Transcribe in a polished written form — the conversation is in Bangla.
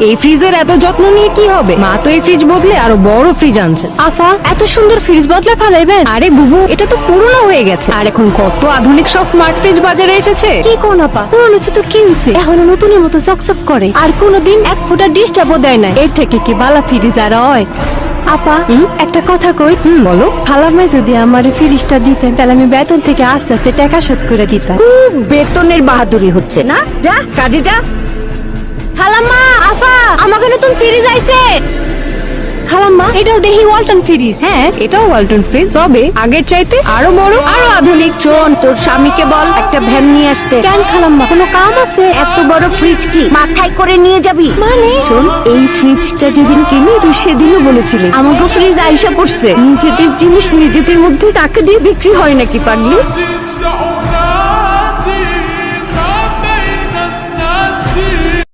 এই ফ্রিজের এত যত্ন নিয়ে কি হবে? মা তো এই ফ্রিজ বদলে আরো বড় ফ্রিজ আনছে। আপা এত সুন্দর ফ্রিজ বদলে ফেলাইবেন? আরে বুবু, এটা তো পুরনো হয়ে গেছে, আর এখন কত আধুনিক সব স্মার্ট ফ্রিজ বাজারে এসেছে। কি কোন আপা, পুরনো হচ্ছে তো কি হইছে? এখনো নতুনের মতো চকচক করে, আর কোনোদিন এক ফোঁটা ডিস্টার্বও দেয় না। এর থেকে কি বালা ফ্রিজ আর হয়? আপা একটা কথা কই। বলো। খালাম্মা যদি আমার ফ্রিজটা দিতেন, তাহলে আমি বেতন থেকে আস্তে আস্তে টাকা শোধ করে দিতাম। খুব বেতনের বাহাদুরি হচ্ছে না, যা কাজে যা। খালাম্মা, আফা, আমাকে নতুন ফ্রিজ আইছে। খালাম্মা, এটাও দেখি ওয়ালটন ফ্রিজ। হ্যাঁ, এটাও ওয়ালটন ফ্রিজ, তবে আগের চাইতে আরো বড়, আরো আধুনিক। শোন, তোর স্বামীকে বল একটা ভ্যান নিয়ে আসতে। কেন খালাম্মা, কোনো কাম আছে? এত বড় ফ্রিজ কি মাথায় করে নিয়ে যাবি? মানে? শোন, এই ফ্রিজটা যেদিন কিনি তুই সেদিনও বলেছিলি আমাকে ফ্রিজ আইসা পড়ছে। নিজেদের জিনিস নিজেদের মধ্যে টাকা দিয়ে বিক্রি হয় নাকি পাগলি?